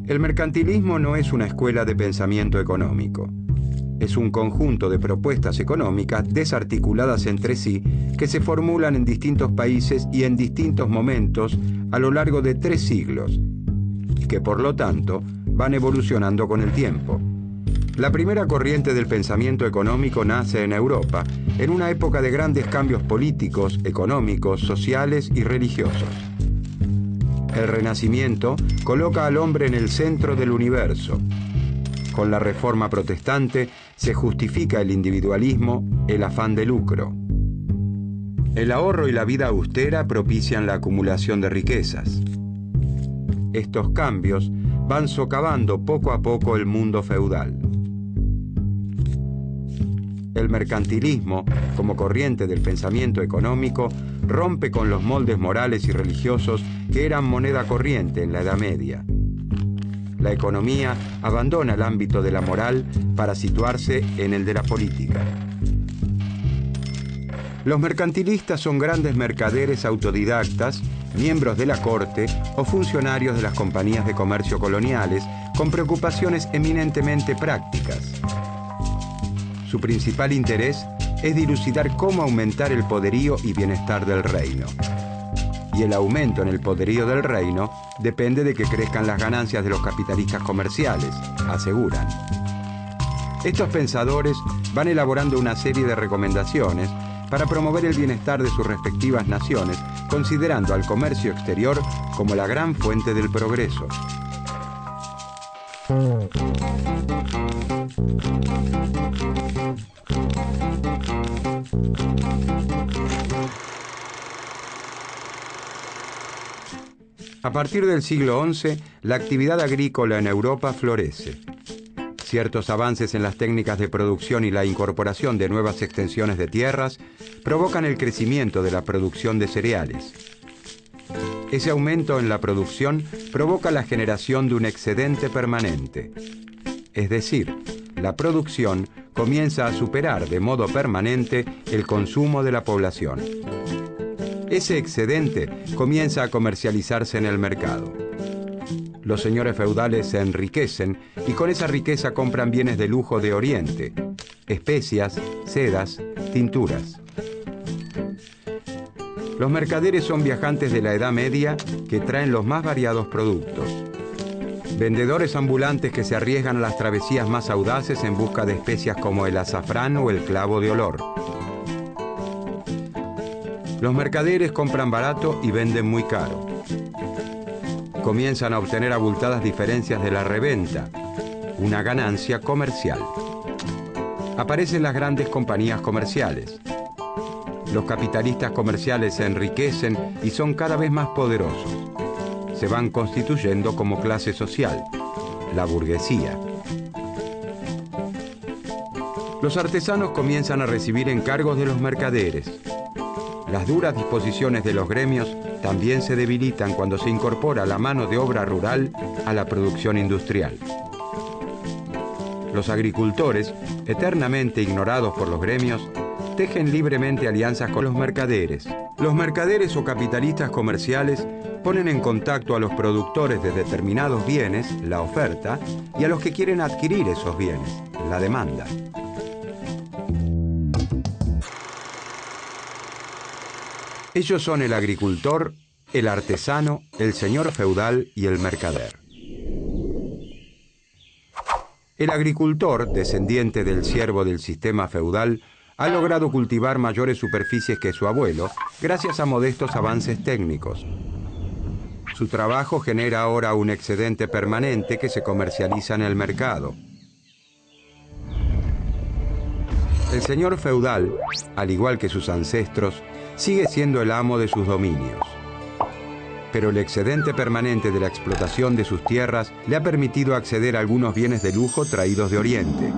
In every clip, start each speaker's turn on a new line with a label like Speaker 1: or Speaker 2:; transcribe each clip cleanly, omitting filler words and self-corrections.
Speaker 1: El mercantilismo no es una escuela de pensamiento económico. Es un conjunto de propuestas económicas desarticuladas entre sí que se formulan en distintos países y en distintos momentos a lo largo de 3 siglos y que, por lo tanto, van evolucionando con el tiempo. La primera corriente del pensamiento económico nace en Europa en una época de grandes cambios políticos, económicos, sociales y religiosos. El Renacimiento coloca al hombre en el centro del universo. Con la Reforma Protestante se justifica el individualismo, el afán de lucro. El ahorro y la vida austera propician la acumulación de riquezas. Estos cambios van socavando poco a poco el mundo feudal. El mercantilismo, como corriente del pensamiento económico, rompe con los moldes morales y religiosos que eran moneda corriente en la Edad Media. La economía abandona el ámbito de la moral para situarse en el de la política. Los mercantilistas son grandes mercaderes autodidactas, miembros de la corte o funcionarios de las compañías de comercio coloniales con preocupaciones eminentemente prácticas. Su principal interés es dilucidar cómo aumentar el poderío y bienestar del reino. Y el aumento en el poderío del reino depende de que crezcan las ganancias de los capitalistas comerciales, aseguran. Estos pensadores van elaborando una serie de recomendaciones para promover el bienestar de sus respectivas naciones, considerando al comercio exterior como la gran fuente del progreso. A partir del siglo XI, la actividad agrícola en Europa florece. Ciertos avances en las técnicas de producción y la incorporación de nuevas extensiones de tierras provocan el crecimiento de la producción de cereales. Ese aumento en la producción provoca la generación de un excedente permanente. Es decir, la producción comienza a superar de modo permanente el consumo de la población. Ese excedente comienza a comercializarse en el mercado. Los señores feudales se enriquecen y con esa riqueza compran bienes de lujo de Oriente, especias, sedas, tinturas. Los mercaderes son viajantes de la Edad Media que traen los más variados productos. Vendedores ambulantes que se arriesgan a las travesías más audaces en busca de especias como el azafrán o el clavo de olor. Los mercaderes compran barato y venden muy caro. Comienzan a obtener abultadas diferencias de la reventa, una ganancia comercial. Aparecen las grandes compañías comerciales. Los capitalistas comerciales se enriquecen y son cada vez más poderosos. Se van constituyendo como clase social, la burguesía. Los artesanos comienzan a recibir encargos de los mercaderes. Las duras disposiciones de los gremios también se debilitan cuando se incorpora la mano de obra rural a la producción industrial. Los agricultores, eternamente ignorados por los gremios, tejen libremente alianzas con los mercaderes. Los mercaderes o capitalistas comerciales ponen en contacto a los productores de determinados bienes, la oferta, y a los que quieren adquirir esos bienes, la demanda. Ellos son el agricultor, el artesano, el señor feudal y el mercader. El agricultor, descendiente del siervo del sistema feudal, ha logrado cultivar mayores superficies que su abuelo gracias a modestos avances técnicos. Su trabajo genera ahora un excedente permanente que se comercializa en el mercado. El señor feudal, al igual que sus ancestros, sigue siendo el amo de sus dominios. Pero el excedente permanente de la explotación de sus tierras le ha permitido acceder a algunos bienes de lujo traídos de Oriente.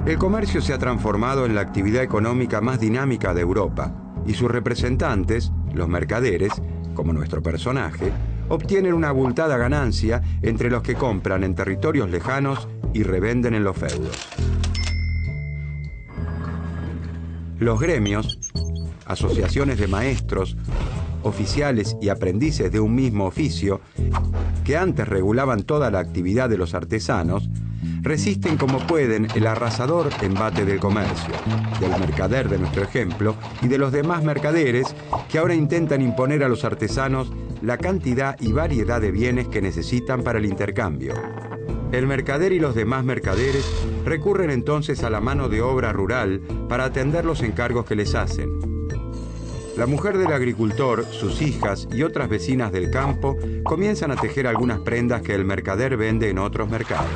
Speaker 1: El comercio se ha transformado en la actividad económica más dinámica de Europa, y sus representantes, los mercaderes, como nuestro personaje, obtienen una abultada ganancia entre los que compran en territorios lejanos y revenden en los feudos. Los gremios, asociaciones de maestros, oficiales y aprendices de un mismo oficio, que antes regulaban toda la actividad de los artesanos, resisten como pueden el arrasador embate del comercio, del mercader de nuestro ejemplo y de los demás mercaderes que ahora intentan imponer a los artesanos la cantidad y variedad de bienes que necesitan para el intercambio. El mercader y los demás mercaderes recurren entonces a la mano de obra rural para atender los encargos que les hacen. La mujer del agricultor, sus hijas y otras vecinas del campo comienzan a tejer algunas prendas que el mercader vende en otros mercados.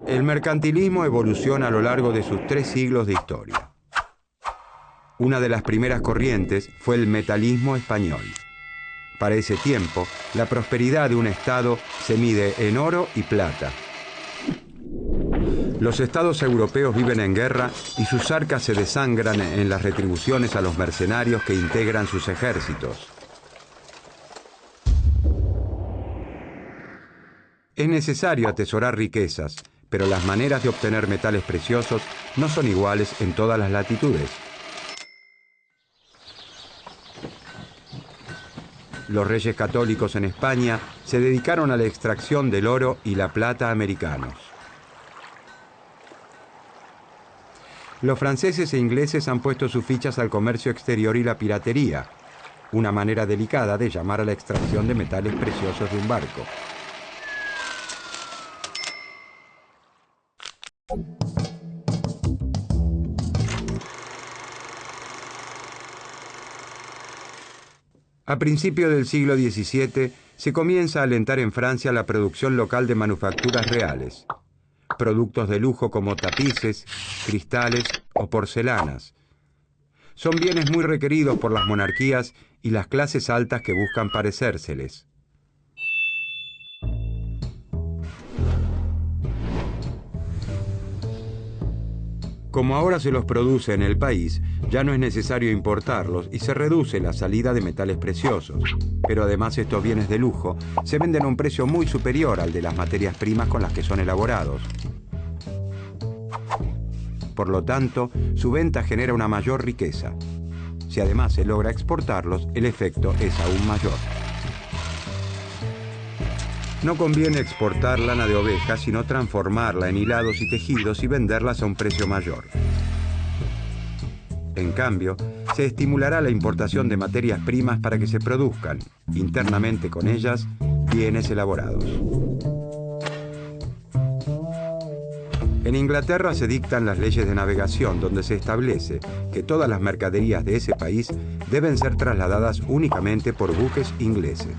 Speaker 1: El mercantilismo evoluciona a lo largo de sus 3 siglos de historia. Una de las primeras corrientes fue el metalismo español. Para ese tiempo, la prosperidad de un estado se mide en oro y plata. Los estados europeos viven en guerra y sus arcas se desangran en las retribuciones a los mercenarios que integran sus ejércitos. Es necesario atesorar riquezas, pero las maneras de obtener metales preciosos no son iguales en todas las latitudes. Los reyes católicos en España se dedicaron a la extracción del oro y la plata americanos. Los franceses e ingleses han puesto sus fichas al comercio exterior y la piratería, una manera delicada de llamar a la extracción de metales preciosos de un barco. A principios del siglo XVII se comienza a alentar en Francia la producción local de manufacturas reales, productos de lujo como tapices, cristales o porcelanas. Son bienes muy requeridos por las monarquías y las clases altas que buscan parecérseles. Como ahora se los produce en el país, ya no es necesario importarlos y se reduce la salida de metales preciosos. Pero además estos bienes de lujo se venden a un precio muy superior al de las materias primas con las que son elaborados. Por lo tanto, su venta genera una mayor riqueza. Si además se logra exportarlos, el efecto es aún mayor. No conviene exportar lana de oveja, sino transformarla en hilados y tejidos y venderlas a un precio mayor. En cambio, se estimulará la importación de materias primas para que se produzcan, internamente con ellas, bienes elaborados. En Inglaterra se dictan las leyes de navegación, donde se establece que todas las mercaderías de ese país deben ser trasladadas únicamente por buques ingleses.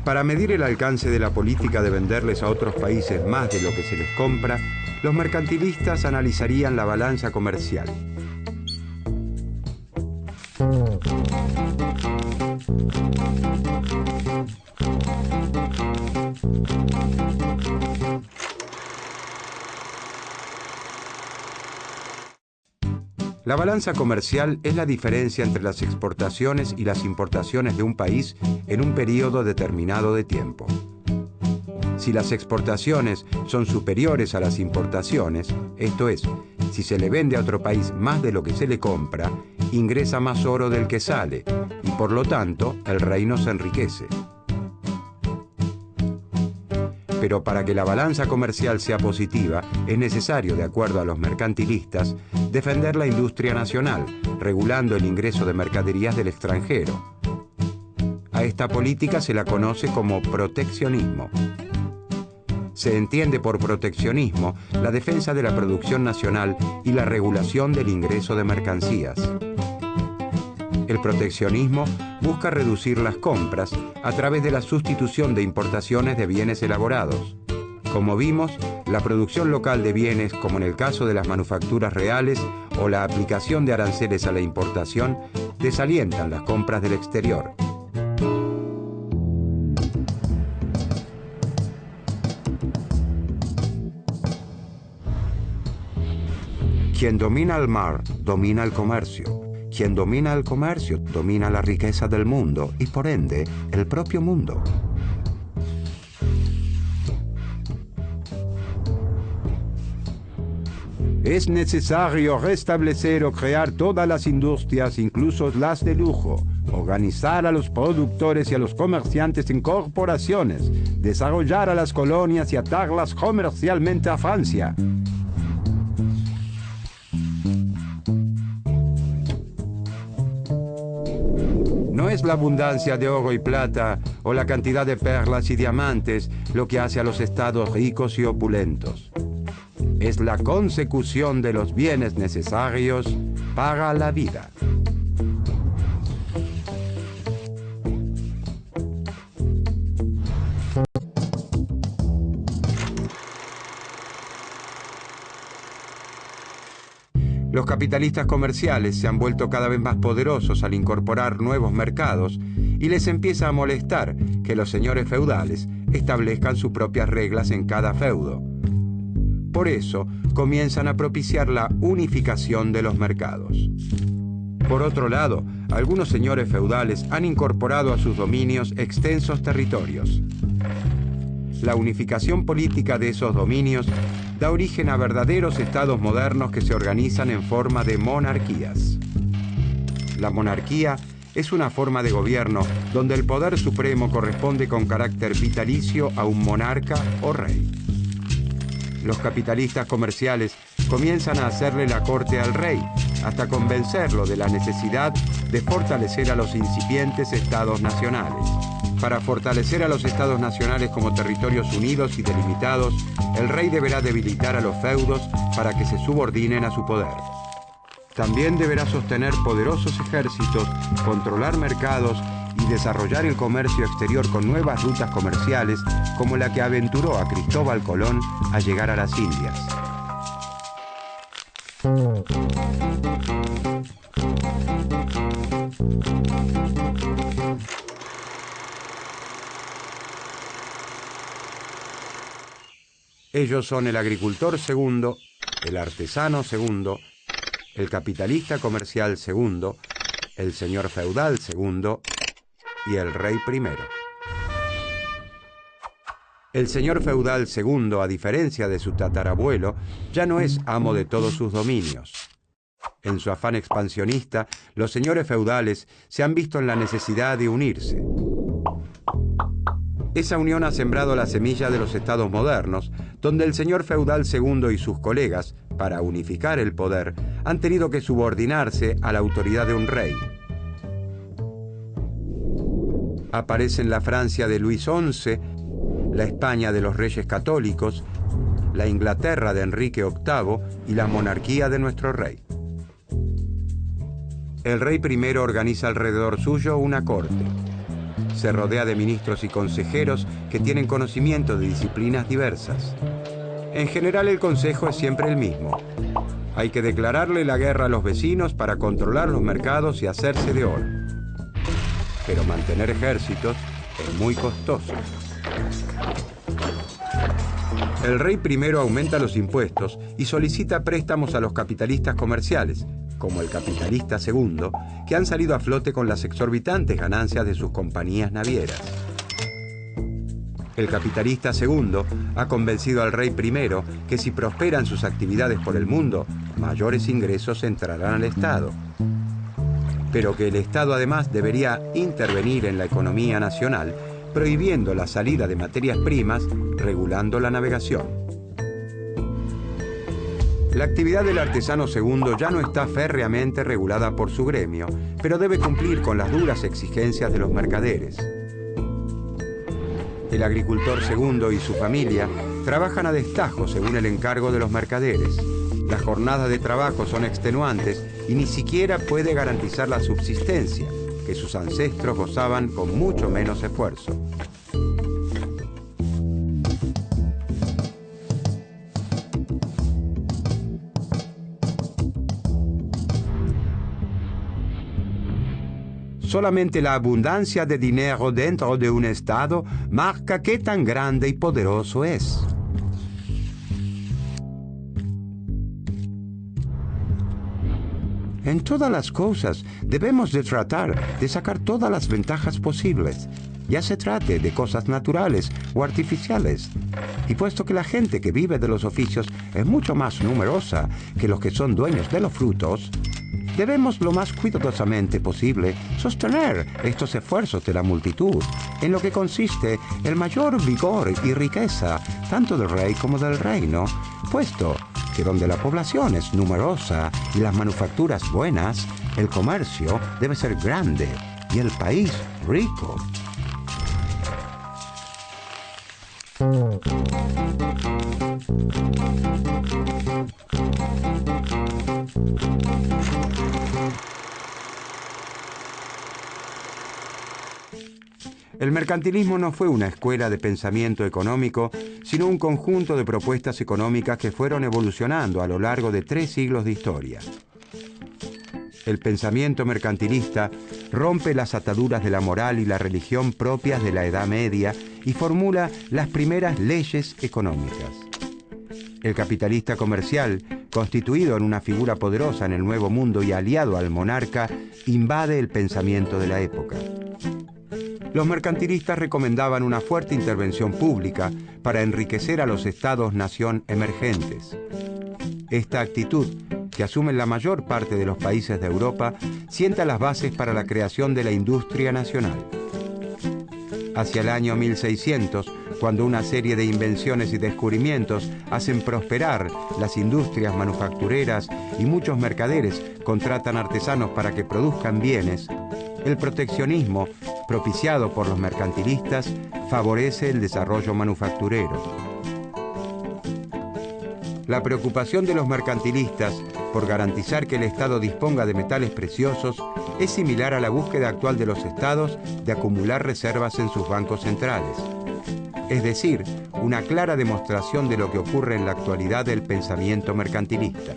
Speaker 1: Para medir el alcance de la política de venderles a otros países más de lo que se les compra, los mercantilistas analizarían la balanza comercial. La balanza comercial es la diferencia entre las exportaciones y las importaciones de un país en un periodo determinado de tiempo. Si las exportaciones son superiores a las importaciones, esto es, si se le vende a otro país más de lo que se le compra, ingresa más oro del que sale y por lo tanto el reino se enriquece. Pero para que la balanza comercial sea positiva, es necesario, de acuerdo a los mercantilistas, defender la industria nacional, regulando el ingreso de mercaderías del extranjero. A esta política se la conoce como proteccionismo. Se entiende por proteccionismo la defensa de la producción nacional y la regulación del ingreso de mercancías. El proteccionismo busca reducir las compras a través de la sustitución de importaciones de bienes elaborados. Como vimos, la producción local de bienes, como en el caso de las manufacturas reales, o la aplicación de aranceles a la importación, desalientan las compras del exterior. Quien domina el mar, domina el comercio. Quien domina el comercio, domina la riqueza del mundo y, por ende, el propio mundo. Es necesario restablecer o crear todas las industrias, incluso las de lujo, organizar a los productores y a los comerciantes en corporaciones, desarrollar a las colonias y atarlas comercialmente a Francia. No es la abundancia de oro y plata o la cantidad de perlas y diamantes lo que hace a los estados ricos y opulentos. Es la consecución de los bienes necesarios para la vida. Los capitalistas comerciales se han vuelto cada vez más poderosos al incorporar nuevos mercados y les empieza a molestar que los señores feudales establezcan sus propias reglas en cada feudo. Por eso, comienzan a propiciar la unificación de los mercados. Por otro lado, algunos señores feudales han incorporado a sus dominios extensos territorios. La unificación política de esos dominios da origen a verdaderos estados modernos que se organizan en forma de monarquías. La monarquía es una forma de gobierno donde el poder supremo corresponde con carácter vitalicio a un monarca o rey. Los capitalistas comerciales comienzan a hacerle la corte al rey, hasta convencerlo de la necesidad de fortalecer a los incipientes estados nacionales. Para fortalecer a los estados nacionales como territorios unidos y delimitados, el rey deberá debilitar a los feudos para que se subordinen a su poder. También deberá sostener poderosos ejércitos, controlar mercados y desarrollar el comercio exterior con nuevas rutas comerciales como la que aventuró a Cristóbal Colón a llegar a las Indias. Ellos son el agricultor segundo, el artesano segundo, el capitalista comercial segundo, el señor feudal segundo y el rey primero. El señor feudal segundo, a diferencia de su tatarabuelo, ya no es amo de todos sus dominios. En su afán expansionista, los señores feudales se han visto en la necesidad de unirse. Esa unión ha sembrado la semilla de los estados modernos, donde el señor feudal segundo y sus colegas, para unificar el poder, han tenido que subordinarse a la autoridad de un rey. Aparecen la Francia de Luis XI, la España de los Reyes Católicos, la Inglaterra de Enrique VIII y la monarquía de nuestro rey. El rey primero organiza alrededor suyo una corte. Se rodea de ministros y consejeros que tienen conocimiento de disciplinas diversas. En general, el consejo es siempre el mismo. Hay que declararle la guerra a los vecinos para controlar los mercados y hacerse de oro. Pero mantener ejércitos es muy costoso. El rey primero aumenta los impuestos y solicita préstamos a los capitalistas comerciales, como el capitalista segundo, que han salido a flote con las exorbitantes ganancias de sus compañías navieras. El capitalista segundo ha convencido al rey primero que si prosperan sus actividades por el mundo, mayores ingresos entrarán al Estado. Pero que el Estado además debería intervenir en la economía nacional, prohibiendo la salida de materias primas, regulando la navegación. La actividad del artesano segundo ya no está férreamente regulada por su gremio, pero debe cumplir con las duras exigencias de los mercaderes. El agricultor segundo y su familia trabajan a destajo según el encargo de los mercaderes. Las jornadas de trabajo son extenuantes y ni siquiera puede garantizar la subsistencia, que sus ancestros gozaban con mucho menos esfuerzo. Solamente la abundancia de dinero dentro de un Estado marca qué tan grande y poderoso es. En todas las cosas debemos de tratar de sacar todas las ventajas posibles, ya se trate de cosas naturales o artificiales. Y puesto que la gente que vive de los oficios es mucho más numerosa que los que son dueños de los frutos, debemos lo más cuidadosamente posible sostener estos esfuerzos de la multitud, en lo que consiste el mayor vigor y riqueza tanto del rey como del reino, puesto que donde la población es numerosa y las manufacturas buenas, el comercio debe ser grande y el país rico. El mercantilismo no fue una escuela de pensamiento económico, sino un conjunto de propuestas económicas que fueron evolucionando a lo largo de 3 siglos de historia. El pensamiento mercantilista rompe las ataduras de la moral y la religión propias de la Edad Media y formula las primeras leyes económicas. El capitalista comercial, constituido en una figura poderosa en el Nuevo Mundo y aliado al monarca, invade el pensamiento de la época. Los mercantilistas recomendaban una fuerte intervención pública para enriquecer a los estados-nación emergentes. Esta actitud, que asumen la mayor parte de los países de Europa, sienta las bases para la creación de la industria nacional. Hacia el año 1600, cuando una serie de invenciones y descubrimientos hacen prosperar las industrias manufactureras y muchos mercaderes contratan artesanos para que produzcan bienes, el proteccionismo, propiciado por los mercantilistas, favorece el desarrollo manufacturero. La preocupación de los mercantilistas por garantizar que el Estado disponga de metales preciosos es similar a la búsqueda actual de los estados de acumular reservas en sus bancos centrales. Es decir, una clara demostración de lo que ocurre en la actualidad del pensamiento mercantilista.